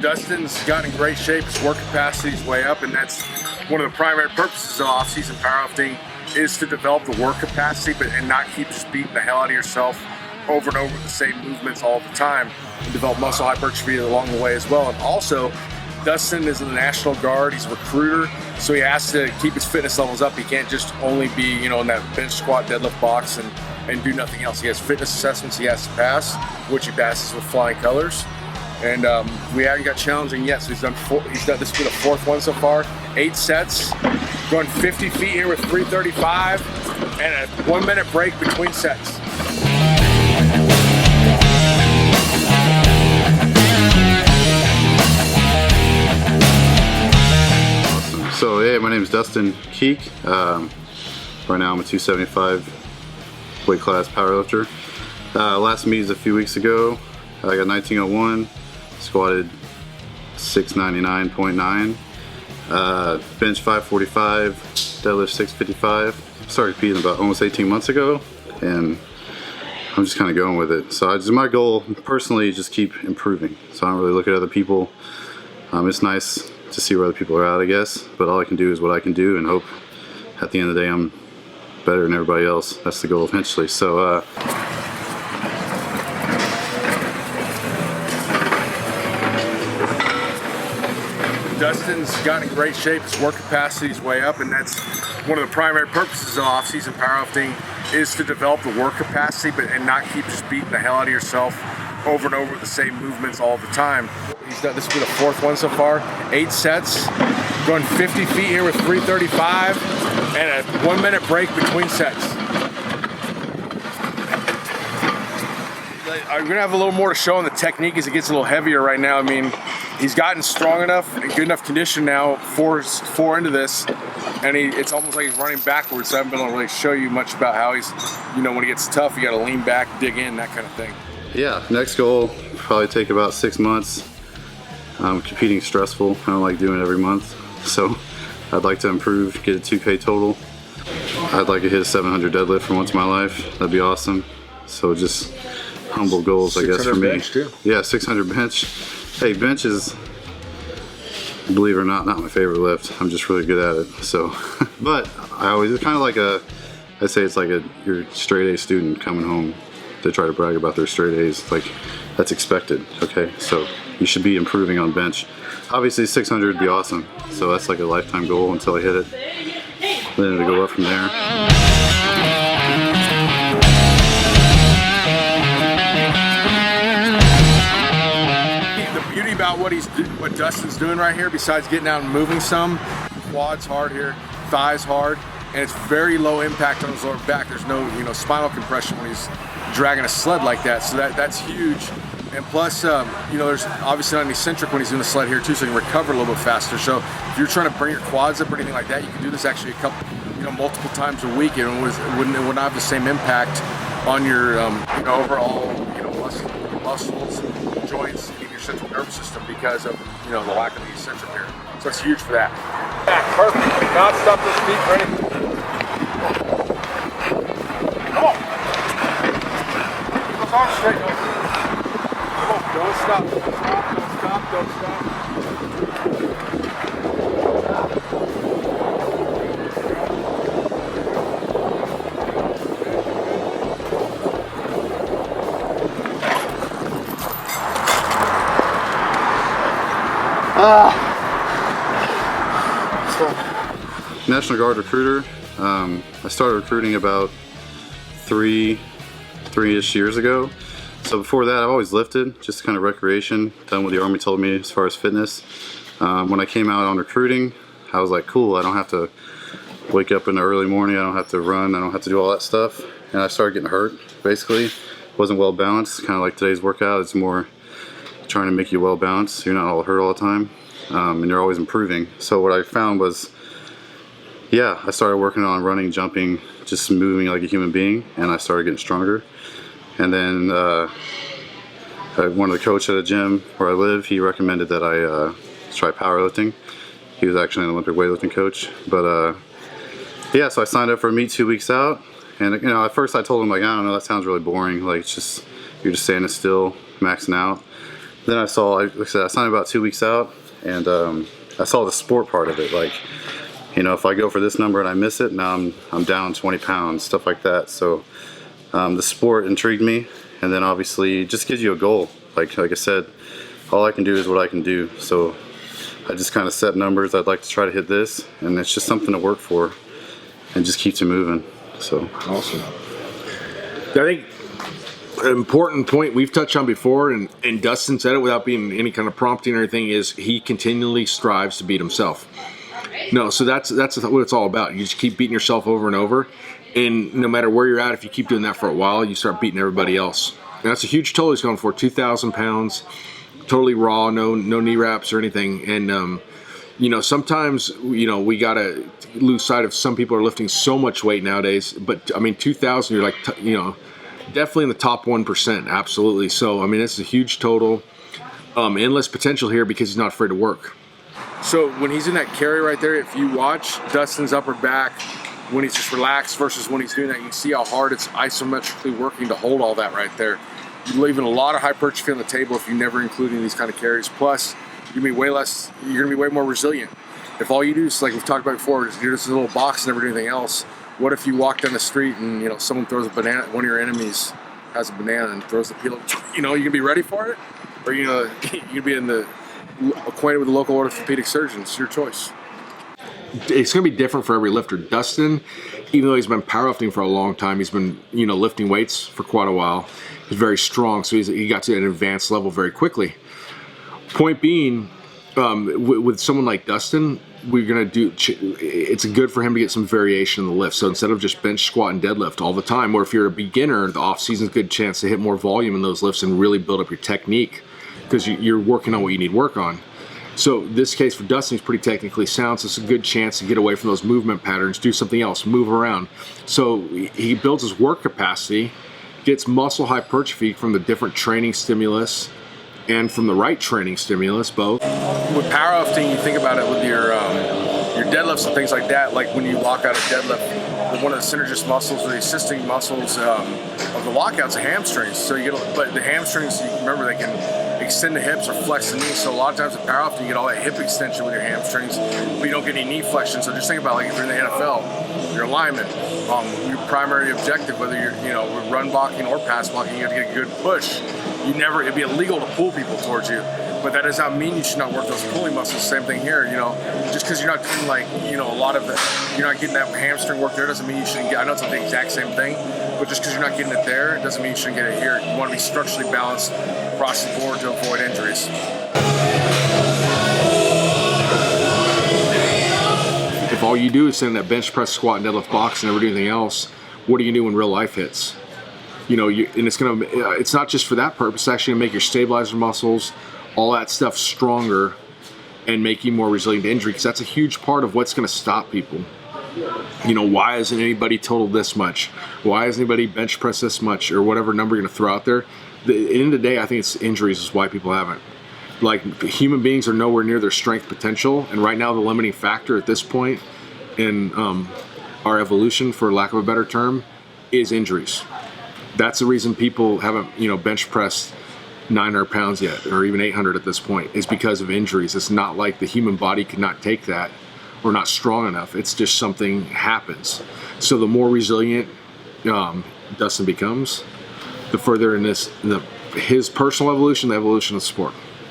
Dustin's gotten in great shape. His work capacity is way up, and that's one of the primary purposes of off-season powerlifting, is to develop the work capacity and not keep just beating the hell out of yourself over and over with the same movements all the time, and develop muscle hypertrophy along the way as well. And also, Dustin is in the National Guard. He's a recruiter, so he has to keep his fitness levels up. He can't just only be, you know, in that bench, squat, deadlift box and do nothing else. He has fitness assessments he has to pass, which he passes with flying colors. And we haven't got challenging yet, so he's done this will be the fourth one so far. 8 sets, going 50 feet here with 335, and a 1 minute break between sets. Awesome. So hey, my name is Dustin Kueck. Right now I'm a 275 weight class powerlifter. Last meet is a few weeks ago. I got 1901. Squatted 699.9, bench 545, deadlift 655. Started competing about almost 18 months ago, and I'm just kind of going with it. So my goal personally is just keep improving. So I don't really look at other people. It's nice to see where other people are at, I guess, but all I can do is what I can do, and hope at the end of the day I'm better than everybody else. That's the goal eventually. So Dustin's gotten in great shape. His work capacity is way up, and that's one of the primary purposes of off-season powerlifting, is to develop the work capacity and not keep just beating the hell out of yourself over and over with the same movements all the time. This will be the fourth one so far. 8 sets, going 50 feet here with 335, and a 1 minute break between sets. I'm gonna have a little more to show on the technique as it gets a little heavier right now. I mean, he's gotten strong enough and good enough condition now, four into this, and it's almost like he's running backwards. So I haven't been able to really show you much about how he's, you know, when he gets tough, you got to lean back, dig in, that kind of thing. yeah, next goal probably take about 6 months. Competing stressful. I don't like doing it every month, so I'd like to improve, get a 2K total. I'd like to hit a 700 deadlift for once in my life. That'd be awesome. So just humble goals, I guess, for me. Bench too. Yeah, 600 bench. Hey, bench is, believe it or not my favorite lift. I'm just really good at it. So, but I always, it's kind of like I say it's like you're a straight A student coming home to try to brag about their straight A's. Like, that's expected, okay? So you should be improving on bench. Obviously 600 would be awesome. So that's like a lifetime goal until I hit it. Then it'll go up from there. About what Dustin's doing right here, besides getting out and moving some, quads hard here, thighs hard, and it's very low impact on his lower back. There's no, you know, spinal compression when he's dragging a sled like that, so that's huge. And plus, you know, there's obviously not any eccentric when he's doing the sled here too, so he can recover a little bit faster. So if you're trying to bring your quads up or anything like that, you can do this actually multiple times a week, and it would not have the same impact on your overall, you know, muscles, joints, and your central nervous system because of, you know, the lack of the eccentric here. So it's huge for that. Back, perfect. Not stop those feet, ready? Come on. Keep those arms straight. Come on, don't stop. Don't stop. National Guard recruiter. I started recruiting about three-ish years ago. So before that, I've always lifted, just kind of recreation, done what the Army told me as far as fitness. When I came out on recruiting, I was like, cool, I don't have to wake up in the early morning, I don't have to run, I don't have to do all that stuff. And I started getting hurt, basically. Wasn't well balanced, kind of like today's workout. It's more trying to make you well balanced, so you're not all hurt all the time, and you're always improving. So what I found was, yeah, I started working on running, jumping, just moving like a human being, and I started getting stronger. And then one of the coaches at a gym where I live, he recommended that I try powerlifting. He was actually an Olympic weightlifting coach. But yeah, so I signed up for a meet 2 weeks out. And you know, at first I told him, like, I don't know, that sounds really boring. Like, it's just, you're just standing still, maxing out. then I saw, like I said, I signed about 2 weeks out, and I saw the sport part of it. Like, you know, if I go for this number and I miss it, now I'm down 20 pounds, stuff like that. So the sport intrigued me, and then obviously it just gives you a goal. Like I said, all I can do is what I can do. So I just kind of set numbers. I'd like to try to hit this, and it's just something to work for, and just keeps you moving. So awesome. I think an important point we've touched on before, and Dustin said it without being any kind of prompting or anything, is he continually strives to beat himself. No, so that's what it's all about. You just keep beating yourself over and over, and no matter where you're at, if you keep doing that for a while, you start beating everybody else. And that's a huge total he's going for, 2,000 pounds, totally raw, no knee wraps or anything. And you know, sometimes, you know, we gotta lose sight of, some people are lifting so much weight nowadays, but I mean, 2,000, you're like, you know, definitely in the top 1%, absolutely. So, I mean, this is a huge total. Endless potential here because he's not afraid to work. So when he's in that carry right there, if you watch Dustin's upper back, when he's just relaxed versus when he's doing that, you can see how hard it's isometrically working to hold all that right there. You're leaving a lot of hypertrophy on the table if you're never including these kind of carries. Plus, you're gonna be way more resilient. If all you do is, like we've talked about before, is you're just a little box and never do anything else. What if you walk down the street and, you know, someone throws a banana, one of your enemies has a banana and throws the peel, you know, you gonna be ready for it? Or, you know, you gonna be acquainted with the local orthopedic surgeons? It's your choice. It's going to be different for every lifter. Dustin, even though he's been powerlifting for a long time, he's been, you know, lifting weights for quite a while. He's very strong, so he got to an advanced level very quickly. Point being, with someone like Dustin, we're going to do, it's good for him to get some variation in the lift. So instead of just bench, squat, and deadlift all the time, or if you're a beginner, the off season is a good chance to hit more volume in those lifts and really build up your technique, because you're working on what you need work on. So this case for Dustin, he's pretty technically sound, so it's a good chance to get away from those movement patterns, do something else, move around. So he builds his work capacity, gets muscle hypertrophy from the different training stimulus and from the right training stimulus, both. With powerlifting, you think about it with your deadlifts and things like that. Like when you lock out a deadlift, one of the synergist muscles or the assisting muscles of the lockout's the hamstrings. So but the hamstrings, you remember, they can extend the hips or flex the knees. So a lot of times with powerlifting, you get all that hip extension with your hamstrings, but you don't get any knee flexion. So just think about, like, if you're in the NFL, you're a lineman, your primary objective, whether you're run blocking or pass blocking, you have to get a good push. It'd be illegal to pull people towards you, but that does not mean you should not work those pulling muscles. Same thing here, just because you're not doing, like, a lot of you're not getting that hamstring work there doesn't mean you shouldn't get, I know it's not the exact same thing, but just because you're not getting it there doesn't mean you shouldn't get it here. You want to be structurally balanced across the board to avoid injuries. If all you do is send that bench press, squat, and deadlift box and never do anything else, what do you do when real life hits? And it's not just for that purpose. It's actually gonna make your stabilizer muscles, all that stuff, stronger and make you more resilient to injury, because that's a huge part of what's gonna stop people. Why isn't anybody totaled this much? Why isn't anybody bench pressed this much, or whatever number you're gonna throw out there? At the end of the day, I think it's injuries is why people haven't. Like, human beings are nowhere near their strength potential, and right now the limiting factor at this point in our evolution, for lack of a better term, is injuries. That's the reason people haven't, bench pressed 900 pounds yet, or even 800 at this point, is because of injuries. It's not like the human body could not take that, or not strong enough. It's just something happens. So the more resilient Dustin becomes, the further in his personal evolution, the evolution of the sport.